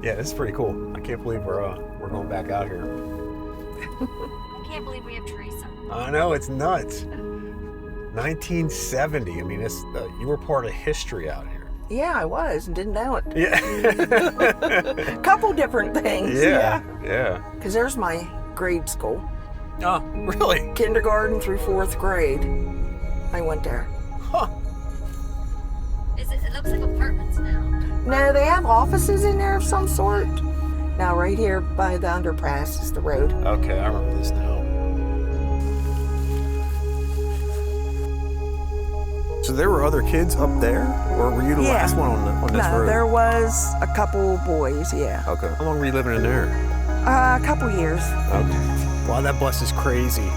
Yeah, this is pretty cool. I can't believe we're going back out here. I can't believe we have Teresa. I know, it's nuts. 1970. I mean, it's you were part of history out here. Yeah, I was and didn't know it. Yeah. Couple different things. Yeah. Because there's my grade school. Oh, really? Kindergarten through 4th grade. I went there. Huh. It looks like apartments now. No, they have offices in there of some sort. Now, right here by the underpass is the road. Okay, I remember this now. So there were other kids up there, or were you the last one on this road? No, there was a couple boys, yeah. Okay. How long were you living in there? A couple years. Okay. Wow, that bus is crazy.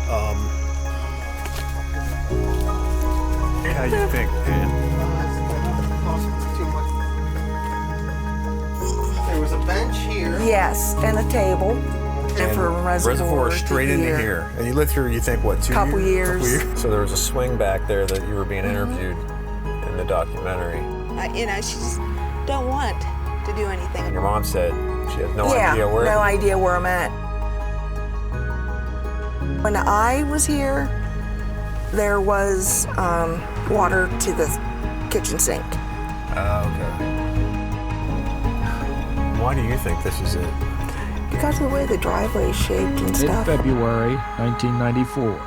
How you think, man? There was a bench here. Yes, and a table. And for a reservoir straight into here. And you lived here, you think, what, 2 Couple years? years. So there was a swing back there that you were being interviewed in the documentary. She just don't want to do anything. And your mom said she had no Yeah, idea where. no idea where I'm at. When I was here, there was water to the kitchen sink. Okay. Why do you think this is it? Because of the way the driveway is shaped and In stuff. February 1994.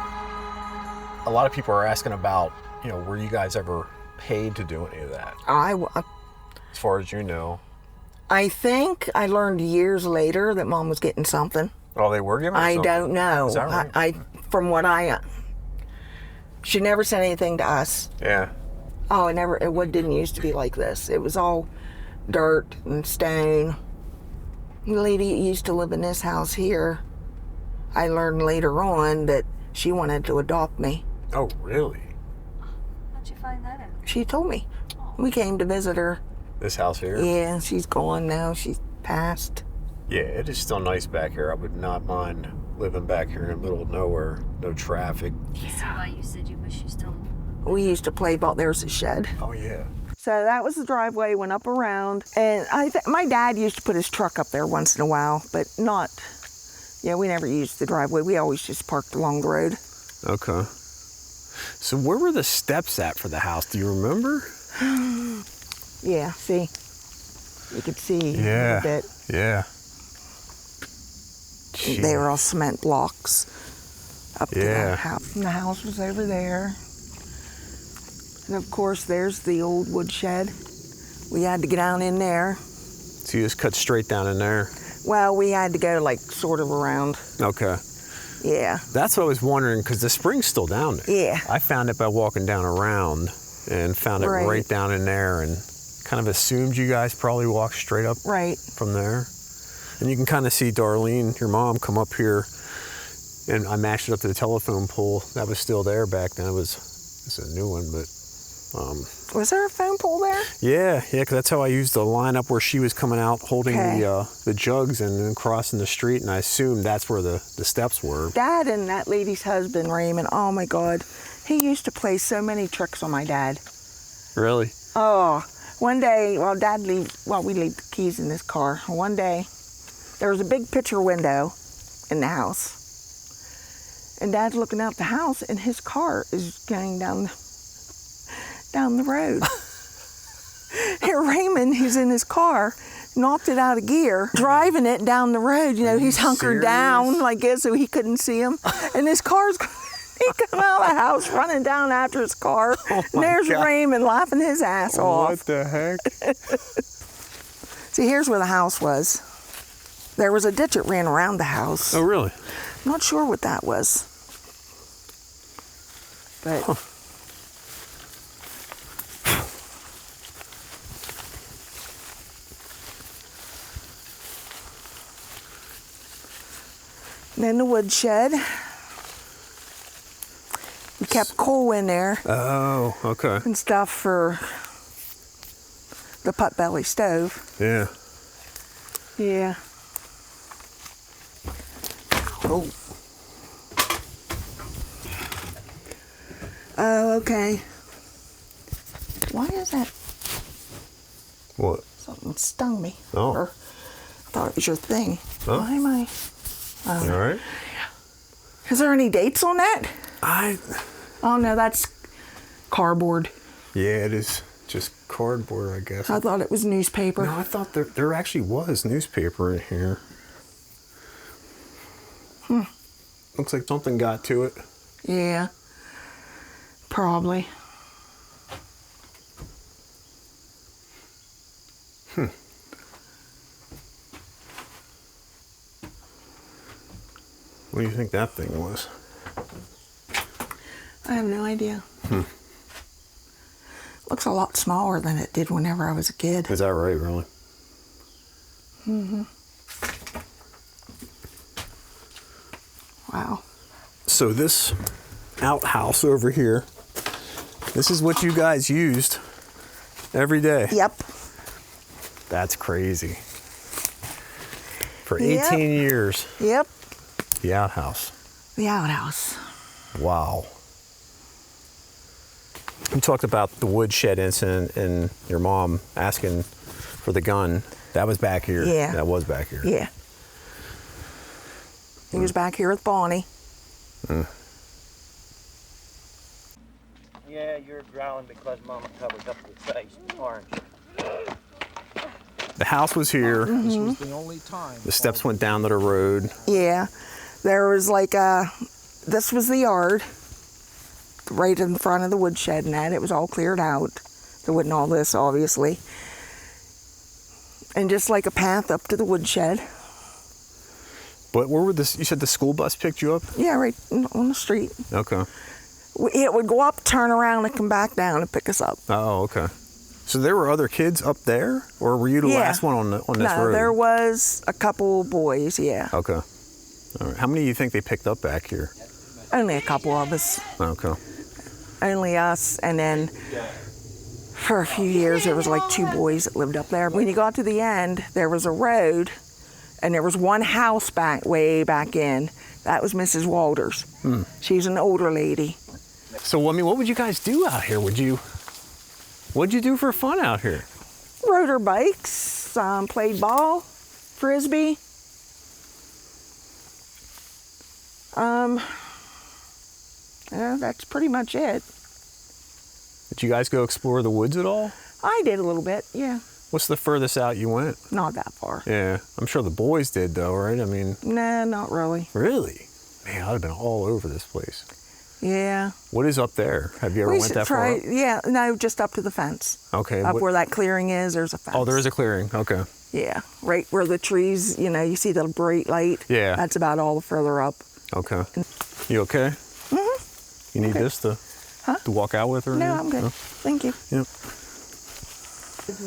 A lot of people are asking about, were you guys ever paid to do any of that? As far as you know. I think I learned years later that Mom was getting something. Oh, they were giving her I something? don't know. Is that right? She never said anything to us. Yeah. Oh, it didn't used to be like this. It was all dirt and stone. The lady used to live in this house here. I learned later on that she wanted to adopt me. Oh, really? How'd you find that out? She told me. We came to visit her. This house here? Yeah, she's gone now. She's passed. Yeah, it is still nice back here. I would not mind living back here in the middle of nowhere. No traffic. That's why you said you wish you still... We used to play ball. There's a shed. Oh, yeah. So that was the driveway, went up around. And my dad used to put his truck up there once in a while, but we never used the driveway. We always just parked along the road. Okay. So where were the steps at for the house? Do you remember? Yeah, see? You could see a bit. Yeah. Jeez. They were all cement blocks up to Yeah. the house. And the house was over there. And of course, there's the old wood shed. We had to get down in there. So you just cut straight down in there? Well, we had to go sort of around. Okay. Yeah. That's what I was wondering, because the spring's still down there. Yeah. I found it by walking down around and found it right down in there and kind of assumed you guys probably walked straight up from there. And you can kind of see Darlene, your mom, come up here, and I matched it up to the telephone pole. That was still there back then. It's a new one, but... Was there a phone pole there? Yeah, because that's how I used the line up where she was coming out holding the jugs and then crossing the street, and I assumed that's where the steps were. Dad and that lady's husband, Raymond, oh my God, he used to play so many tricks on my dad. Really? Oh, one day, we leave the keys in this car. One day, there was a big picture window in the house. And Dad's looking out the house, and his car is going down the road. Here, Raymond, who's in his car, knocked it out of gear, driving it down the road. He's hunkered down like this so he couldn't see him. And his car's, he come out of the house running down after his car. And there's Raymond laughing his ass off. What the heck? See, here's where the house was. There was a ditch that ran around the house. Oh, really? I'm not sure what that was. But... Huh. And then the woodshed. We kept coal in there. Oh, okay. And stuff for the pot-belly stove. Yeah. Yeah. Oh. Oh, okay. Why is that? What? Something stung me. Oh. Or Thought it was your thing. Huh? Why am I? You all right? Is there any dates on that? I Oh no, that's cardboard. Yeah, it is just cardboard, I guess. I thought it was newspaper. No, I thought there actually was newspaper in here. Looks like something got to it. Yeah, probably. What do you think that thing was? I have no idea. Looks a lot smaller than it did whenever I was a kid. Is that right, really? Wow. So this outhouse over here, this is what you guys used every day. Yep. That's crazy. For 18 years, Yep. the outhouse. The outhouse. Wow. You talked about the woodshed incident and your mom asking for the gun. That was back here. Yeah. That was back here. Yeah. He was back here with Bonnie. Yeah, you're growling because Mama covered up your face, aren't you? The house was here. This was the only time. The steps went down to the road. Yeah. There was like this was the yard, right in front of the woodshed and that. It was all cleared out. There wasn't all this, obviously. And just like a path up to the woodshed. But where would this? You said the school bus picked you up? Yeah, right on the street. Okay. It would go up, turn around, and come back down and pick us up. Oh, okay. So there were other kids up there, or were you the last one on this road? No, there was a couple boys, yeah. Okay. All right. How many do you think they picked up back here? Only a couple of us. Okay. Only us, and then for a few years there was like 2 boys that lived up there. When you got to the end, there was a road, and there was one house way back in. That was Mrs. Walters. She's an older lady. So, I mean, what would you guys do out here? What'd you do for fun out here? Rode our bikes, played ball, frisbee. Yeah, that's pretty much it. Did you guys go explore the woods at all? I did a little bit, yeah. What's the furthest out you went? Not that far. Yeah, I'm sure the boys did though, right? I mean, Nah, not really. really? Man, I'd have been all over this place. Yeah. What is up there? Have you ever We went should that try, far up? yeah, no, just up to the fence. Okay. Up where that clearing is, there's a fence. Oh, there is a clearing. Okay. Yeah, right where the trees, you see the bright light. Yeah. That's about all further up. Okay. You okay? You need this to walk out with or No, anything? I'm good. Thank you. Yep.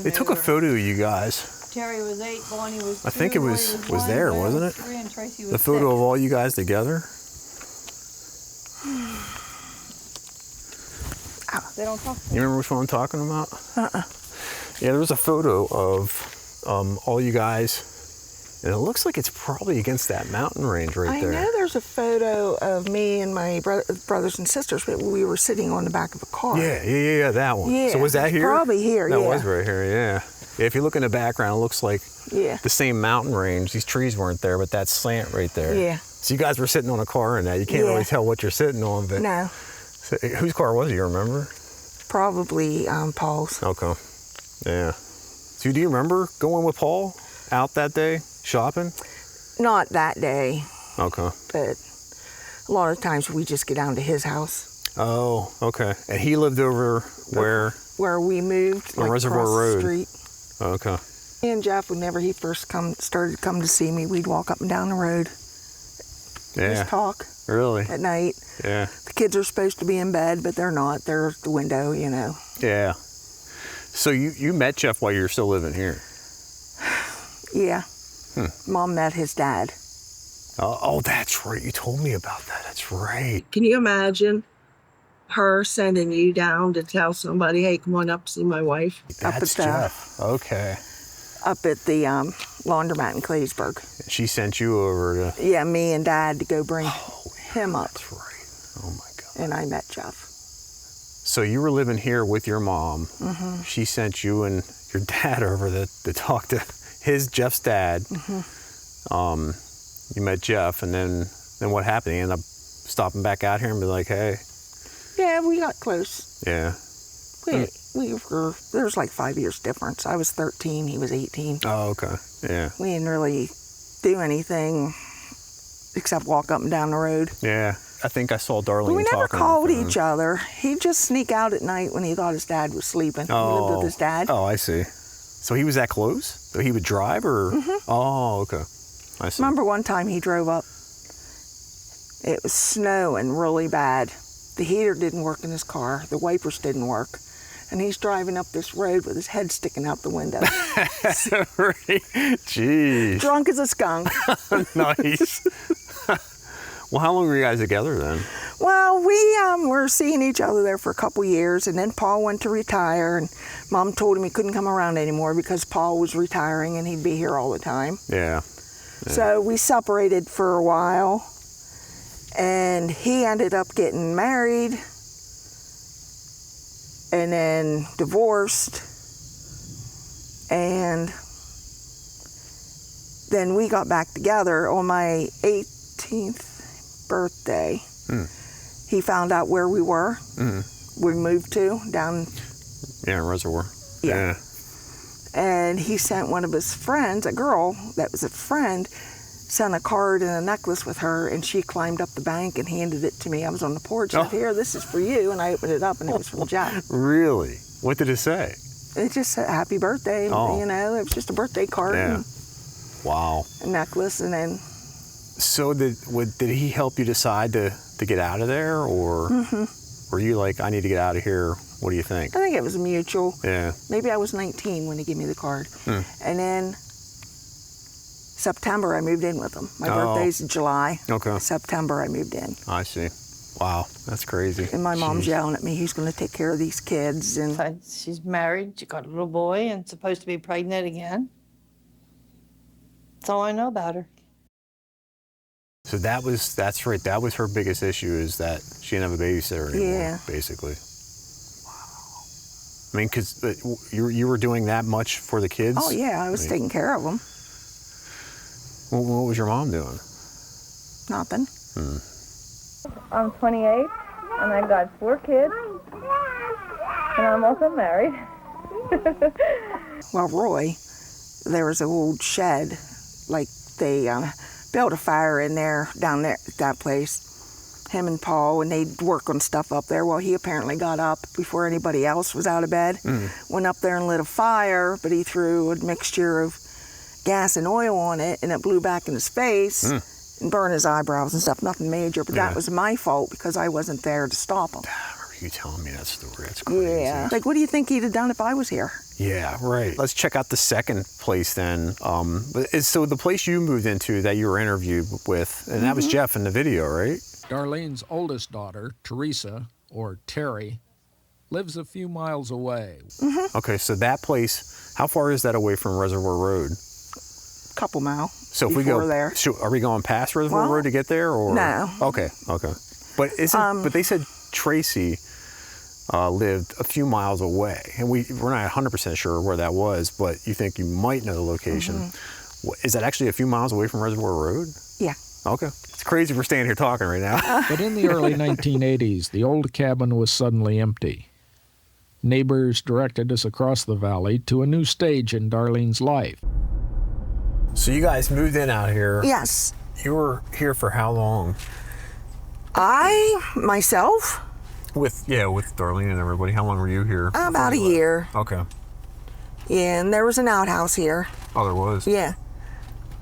They took a photo of you guys. Terry was 8, Bonnie was 2, I think it Roy was 1, there, Ray wasn't was it? 3, and Tracy was The photo 6. of all you guys together. They don't talk. You remember which one I'm talking about? Yeah, there was a photo of all you guys, and it looks like it's probably against that mountain range right there. I know there's a photo of me and my brothers and sisters. We were sitting on the back of a car. Yeah, that one. Yeah, So was that it's here? probably here, That yeah. was right here, yeah. Yeah, if you look in the background, it looks like Yeah. the same mountain range. These trees weren't there, but that slant right there. Yeah. So you guys were sitting on a car and that. You can't Yeah. really tell what you're sitting on, but No, so, whose car was it, you remember? probably Paul's. Okay. Yeah. So do you remember going with Paul out that day shopping? Not that day, Okay. but a lot of times we just get down to his house Oh, okay. And he lived over where? where we moved, On like Reservoir across Road. the street. Okay. Me and Jeff, whenever he first started to come to see me, we'd walk up and down the road, Yeah. just talk Really? at night. Yeah. The kids are supposed to be in bed, but they're not. They're at the window, Yeah. So you met Jeff while you were still living here? Yeah. Mom met his dad. Oh, that's right. You told me about that. That's right. Can you imagine her sending you down to tell somebody, hey, come on up, see my wife? Up at That's the- Jeff. Okay. Up at the laundromat in Claysburg. She sent you over to. Yeah, me and Dad to go bring him up, That's right. Oh my God. and I met Jeff. So you were living here with your mom. She sent you and your dad over to talk to Jeff's dad. You met Jeff, and then what happened? He ended up stopping back out here and be like, hey. Yeah, we got close. Yeah. We were, there was like 5 years difference. I was 13, he was 18. Oh, okay. Yeah. We didn't really do anything except walk up and down the road. Yeah. I think I saw Darlene We never talking called on the phone. each other. He'd just sneak out at night when he thought his dad was sleeping. He lived with his dad. Oh, I see. So he was that close? So he would drive, or? Oh, okay. I see. Remember one time he drove up, it was snowing really bad. The heater didn't work in his car, the wipers didn't work, and he's driving up this road with his head sticking out the window. Jeez. Drunk as a skunk. Nice. Well, how long were you guys together then? Well, we were seeing each other there for a couple years, and then Paul went to retire, and Mom told him he couldn't come around anymore because Paul was retiring and he'd be here all the time. Yeah. So we separated for a while, and he ended up getting married and then divorced, and then we got back together on my 18th birthday. He found out where we were. We moved to down. Yeah, Reservoir. Yeah. And he sent one of his friends, a girl that was a friend, sent a card and a necklace with her, and she climbed up the bank and handed it to me. I was on the porch and said, here, this is for you. And I opened it up and it was from Jeff. Really? What did it say? It just said happy birthday. Oh. You know, it was just a birthday card. Yeah. And Wow. a necklace, and then. So did he help you decide to get out of there, or were you like, I need to get out of here? What do you think? I think it was mutual. Yeah. Maybe I was 19 when he gave me the card. And then September I moved in with him. My birthday's in July. Okay. September I moved in. I see. Wow, that's crazy. And my mom's Jeez. yelling at me, who's going to take care of these kids? And She's married, she got a little boy, and supposed to be pregnant again. That's all I know about her. So that's right. That was her biggest issue, is that she didn't have a babysitter anymore, basically. Wow. I mean, because you were doing that much for the kids? oh yeah, I was taking care of them. What was your mom doing? Nothing. I'm 28, and I've got 4 kids, and I'm also married. Well, Roy, there was an old shed, like they built a fire in there, down there, that place. Him and Paul, and they'd work on stuff up there. Well, he apparently got up before anybody else was out of bed, went up there and lit a fire, but he threw a mixture of gas and oil on it, and it blew back in his face and burned his eyebrows and stuff. Nothing major, but that was my fault because I wasn't there to stop him. I remember you telling me that story. That's crazy. Yeah. Like, what do you think he'd have done if I was here? Yeah, right. Let's check out the second place then. So the place you moved into that you were interviewed with, and that was Jeff in the video, right? Darlene's oldest daughter, Teresa, or Terry, lives a few miles away. Okay, so that place, how far is that away from Reservoir Road? Couple mile. So if we go there. So are we going past Reservoir Road to get there, or no? Okay. But but they said Tracy lived a few miles away, and we're not 100% sure where that was, but you think you might know the location. Is that actually a few miles away from Reservoir Road? Yeah. Okay. It's crazy we're standing here talking right now. But in the early 1980s, the old cabin was suddenly empty. Neighbors directed us across the valley to a new stage in Darlene's life. So you guys moved in out here. Yes. You were here for how long? Myself? With Darlene and everybody. How long were you here? About a year. Okay. Yeah, and there was an outhouse here. Oh, there was? Yeah.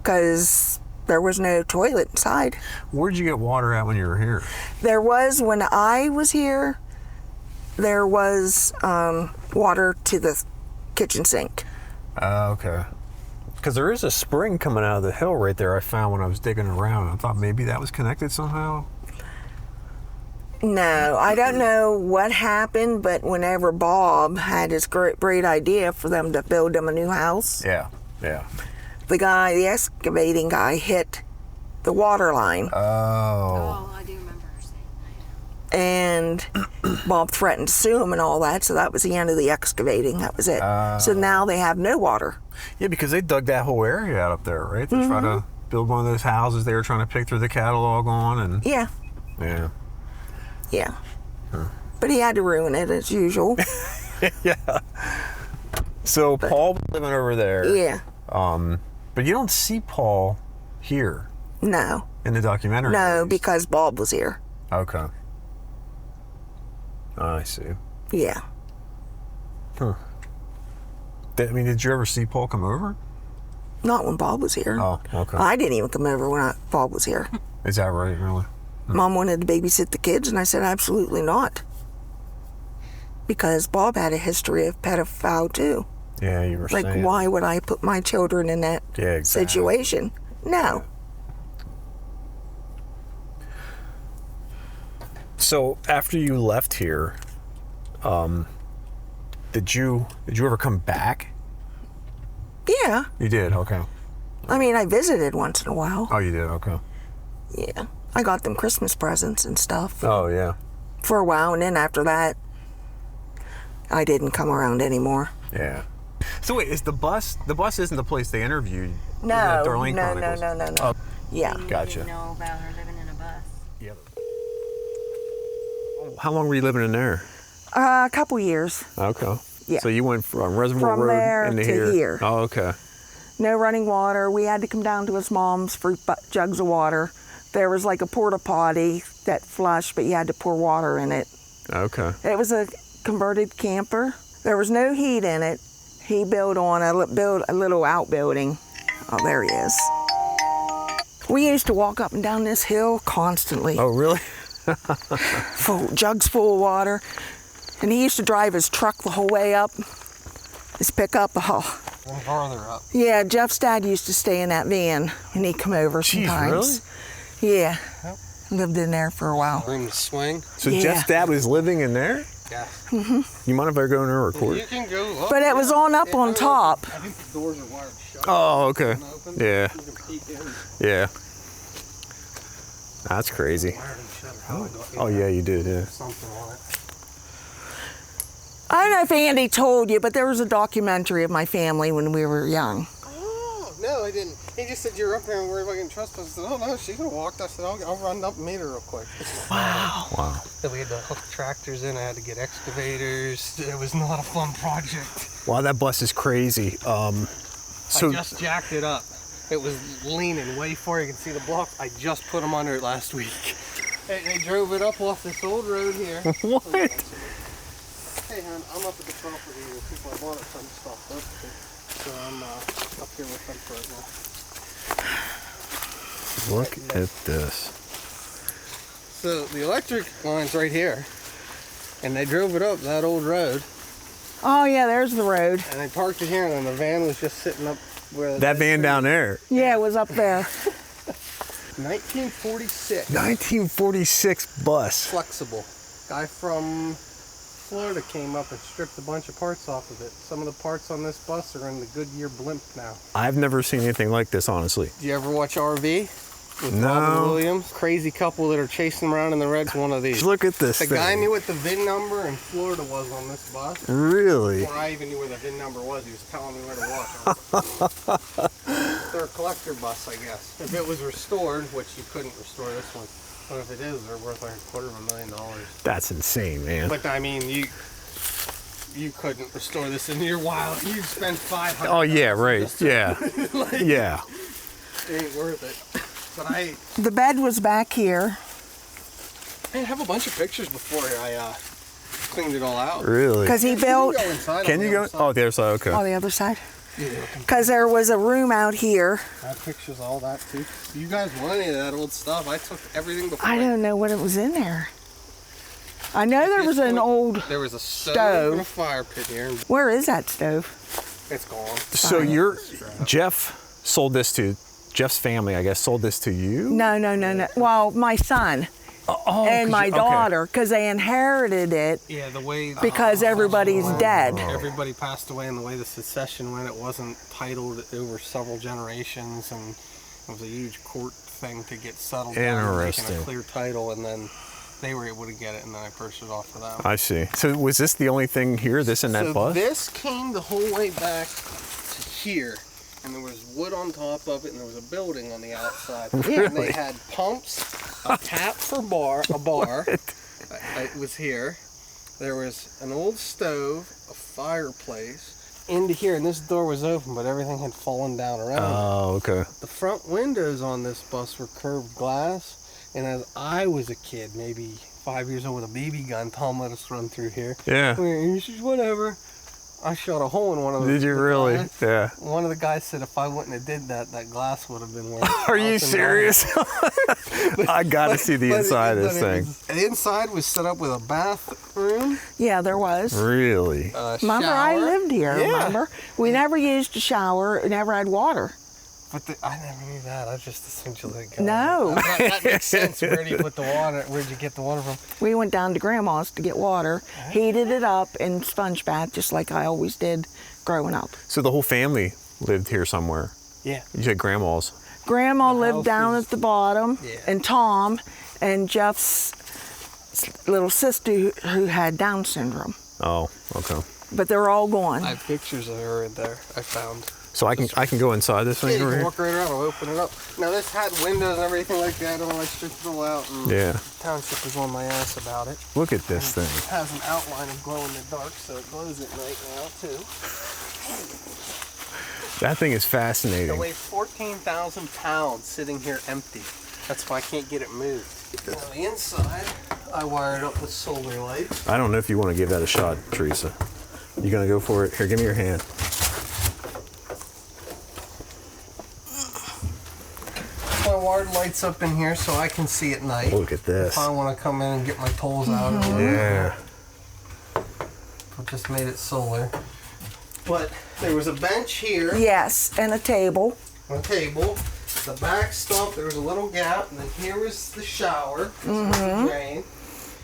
Because there was no toilet inside. Where'd you get water at when you were here? There was, when I was here, there was water to the kitchen sink. Okay. Because there is a spring coming out of the hill right there I found when I was digging around. I thought maybe that was connected somehow. No, I don't know what happened, but whenever Bob had his great idea for them to build them a new house, Yeah. the excavating guy hit the water line. Oh. I do remember her saying And Bob threatened to sue him and all that, so that was the end of the excavating. That was it. So now they have no water. Yeah, because they dug that whole area out up there, right? To try to build one of those houses they were trying to pick through the catalog on. And Yeah. Yeah. Yeah. But he had to ruin it as usual. Yeah. So Paul was living over there. Yeah. But you don't see Paul here No. in the documentary. No, because Bob was here. Okay. I see. Yeah. Huh. Did you ever see Paul come over? Not when Bob was here. Oh, okay. I didn't even come over when Bob was here. Is that right, really? Mom wanted to babysit the kids, and I said, absolutely not. Because Bob had a history of pedophile, too. Yeah, you were Like, saying. why would I put my children in that situation? No. So after you left here, did you ever come back? Yeah. You did, okay. I mean, I visited once in a while. Oh, you did, okay. Yeah. I got them Christmas presents and stuff Oh, yeah. for a while, and then after that, I didn't come around anymore. Yeah. So wait, is the bus isn't the place they interviewed? No, the Darlene no, Chronicles? no. Oh, Yeah. gotcha. Didn't know about her living in a bus. Yeah. How long were you living in there? A couple years. Okay. Yeah. So you went from Reservoir From Road there into to here. Oh, okay. No running water. We had to come down to his mom's for jugs of water. There was like a porta potty that flushed, but you had to pour water in it. Okay. It was a converted camper. There was no heat in it. He built a little outbuilding. Oh, there he is. We used to walk up and down this hill constantly. Oh, really? Jugs full of water. And he used to drive his truck the whole way up, his pickup. Oh. Farther up. Yeah, Jeff's dad used to stay in that van when he'd come over sometimes. Really? Yeah. Yep. Lived in there for a while. Room to swing. So Yeah. Jeff's dad was living in there? Yeah. You mind if I go in there and record? You can go up. But it was on up on top. I think the doors are wired shut. Oh, okay. Open. Yeah. You can peek in. Yeah. That's crazy. Wired and shut. How I got in Oh, there. yeah, you did, yeah. Something on it. I don't know if Andy told you, but there was a documentary of my family when we were young. Oh, no, I didn't. He just said, you're up there and worried about getting trespassed. I said, oh, no, she's going to walk. I said, I'll run up and meet her real quick. Wow. Then we had to hook tractors in. I had to get excavators. It was not a fun project. Wow, that bus is crazy. I just jacked it up. It was leaning way far. You can see the blocks. I just put them under it last week. They drove it up off this old road here. What? Hey, hon, I'm up at the property with people I bought it from stuff. So I'm up here with them for it now. Look at this. So the electric line's right here. And they drove it up that old road. Oh, yeah, there's the road. And they parked it here, and then the van was just sitting up where... That van down there. Yeah, it was up there. 1946. 1946 bus. Flexible. Guy from Florida came up and stripped a bunch of parts off of it. Some of the parts on this bus are in the Goodyear blimp now. I've never seen anything like this, honestly. Do you ever watch RV? With No. Robin Williams? Crazy couple that are chasing them around in the red's one of these. Look at this The thing. guy knew what the VIN number in Florida was on this bus. Really? Before I even knew where the VIN number was, he was telling me where to watch. They're a collector bus, I guess. If it was restored, which you couldn't restore this one, but if it is, they're worth like $250,000. That's insane, man. But I mean, you couldn't restore this in your wild. You'd spend $500. Oh, yeah, right. just to- Yeah. like, Yeah. It ain't worth it. But The bed was back here. I have a bunch of pictures before I cleaned it all out. Really? Because he built... Go inside Can on you the go? other side. Oh, the other side, okay. Oh, the other side? Yeah. Because there was a room out here. I have pictures of all that too. You guys want any of that old stuff? I took everything before. I don't know what it was in there. I know there was an old... There was a stove, stove. and a fire pit here. And Where is that stove? it's gone. So Jeff sold this to, Jeff's family, I guess, sold this to you? No. Well, my son and my okay. daughter, because they inherited it Yeah, the way because everybody's dead. everybody passed away, and the way the succession went, it wasn't titled over several generations, and it was a huge court thing to get settled down, making Interesting. a clear title, and then they were able to get it, and then I purchased it off of them. I see. So was this the only thing here, this and that bus? This came the whole way back to here, and there was wood on top of it, and there was a building on the outside. Really? And they had pumps, a tap for a bar. It was here. There was an old stove, a fireplace, into here, and this door was open, but everything had fallen down around it. Oh, okay. The front windows on this bus were curved glass, and as I was a kid, maybe 5 years old with a BB gun, Tom let us run through here. Yeah. He says, whatever. I shot a hole in one of the Did you really? glass. Yeah. One of the guys said if I wouldn't have did that, that glass would have been worth. Are you serious? I gotta see the inside of this thing. The inside was set up with a bathroom. Yeah, there was. Really? Remember, I lived here, Yeah. remember? We never used a shower, never had water. But I never knew that. I just assumed you let it go. No. That makes sense. Where do you put the water? Where'd you get the water from? We went down to Grandma's to get water, heated it up in sponge bath, just like I always did growing up. So the whole family lived here somewhere? Yeah. You said grandma's? Grandma The lived house down is- at the bottom, Yeah. and Tom and Jeff's little sister who had Down syndrome. Oh, okay. But they're all gone. I have pictures of her in there. I found. So I can go inside this Yeah, thing you over can here? walk right around. I'll open it up. Now this had windows and everything like that, and I stripped it all out. And Yeah. the township was on my ass about it. Look at this thing. It has an outline of glow in the dark, so it glows at night now too. That thing is It fascinating. weighs 14,000 pounds sitting here empty. That's why I can't get it moved. Now the inside, I wired up with solar lights. I don't know if you want to give that a shot, Teresa. You gonna go for it? Here, give me your hand. My wired lights up in here so I can see at night. Look at this. If I want to come in and get my tolls out of it. Yeah. I just made it solar. But there was a bench here, Yes, and a table. a table. The back stump, there was a little gap, and then here was the shower. This was the drain.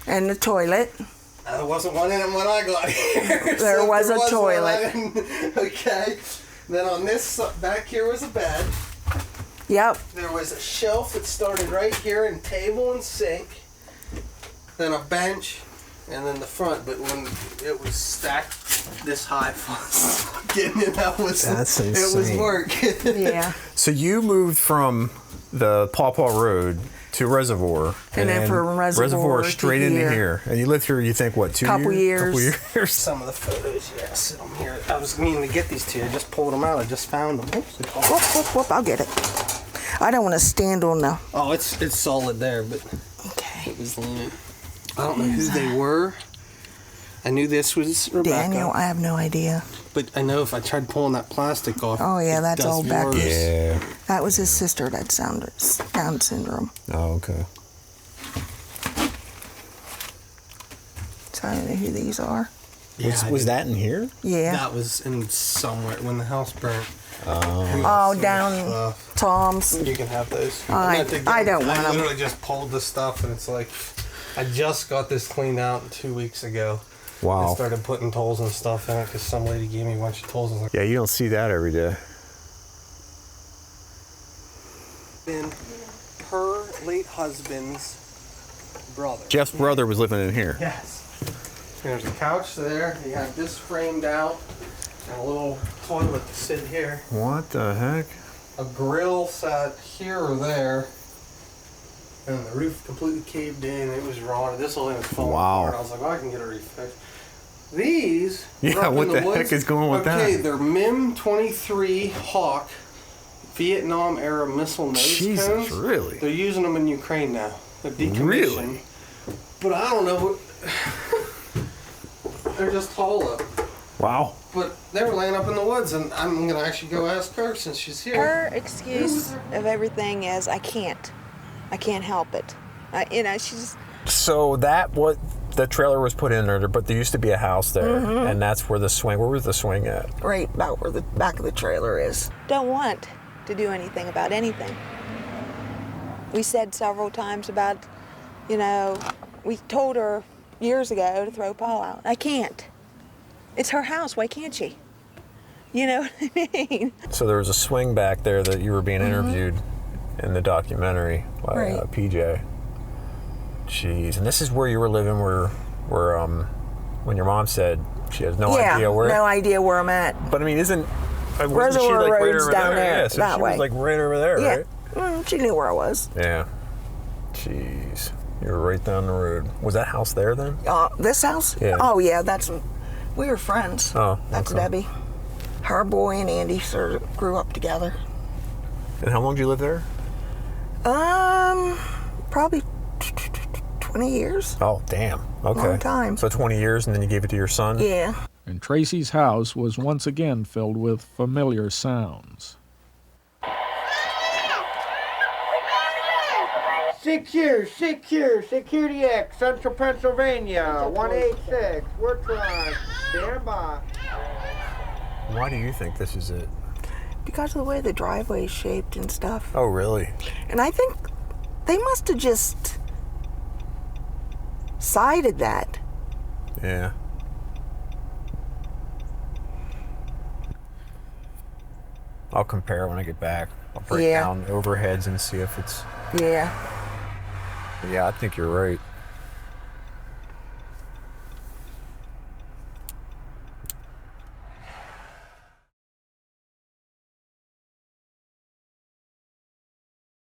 And the toilet. There wasn't one in it when I got here. There was a one, toilet. I didn't- okay. Then on this back here was a bed. Yep. There was a shelf that started right here, and table and sink. Then a bench, and then the front. But when it was stacked this high, getting it out was That's it was insane. work. Yeah. So you moved from the Paw Paw Road to Reservoir. And then from Reservoir to straight into here. here. And you lived here, you think, what, 2 Couple years? years. Couple years. Some of the photos, yeah, sit them here. I was meaning to get these to you. I just pulled them out. I just found them. Oops. Whoop, whoop, whoop, I'll get it. I don't want to stand on the... Oh, it's solid there, but Okay. it was leaning. I don't know who they were. I knew this was Rebecca. Daniel, I have no idea. But I know if I tried pulling that plastic off. Oh, yeah, it that's does all back. worse. Yeah. That was his sister that Down syndrome. Oh, okay. So I don't know who these are. Yeah, Was that in here? Yeah. That was in somewhere when the house burnt. Oh, down Tom's. You can have those. I don't want I 'em. literally just pulled the stuff, and it's like I just got this cleaned out 2 weeks ago. I Wow. started putting tolls and stuff in it because some lady gave me a bunch of tolls. And I was like, Yeah, you don't see that every day. been her late husband's brother. Jeff's brother was living in here. Yes. There's a couch there. You have this framed out, and a little toilet to sit here. What the heck? A grill sat here or there, and the roof completely caved in. It was raw. This whole thing was falling Wow. apart. I was like, well, I can get it refixed. These. Yeah, were up what in the woods. heck is going with Okay, that? they're MIM 23 Hawk, Vietnam era missile nose Jesus, cones. really? They're using them in Ukraine now. They're decommissioned. Really? But I don't know. They're just hollow. Wow. But they were laying up in the woods, and I'm gonna actually go ask her since she's here. Her excuse of everything is, I can't help it. She's So that what the trailer was put in there, but there used to be a house there, and that's where the swing. Where was the swing at? Right about where the back of the trailer is. don't want to do anything about anything. We said several times about, we told her years ago to throw Paul out. I can't. It's her house. Why can't she? You know what I mean? So there was a swing back there that you were being interviewed in the documentary by Right. PJ. Jeez, and this is where you were living, where when your mom said she has no idea where. no idea where I'm at. But I mean, wasn't she Reservoir like right Road's over down there, Yeah, so that she way. was like right over there, Yeah. right? She knew where I was. Yeah. Jeez, you were right down the road. Was that house there then? This house? Yeah. Oh yeah, we were friends. Oh, that's okay. Debbie. Her boy and Andy sort of grew up together. And how long did you live there? Probably 20 years. Oh, damn. Okay. Long time. So 20 years, and then you gave it to your son? Yeah. And Tracy's house was once again filled with familiar sounds. 6 years, Security X, Central Pennsylvania, 186. We're trying. Stand by. Why do you think this is it? Because of the way the driveway is shaped and stuff. Oh, really? And I think they must have just sided that. Yeah. I'll compare when I get back. I'll break down overheads and see if it's... Yeah. Yeah, I think you're right.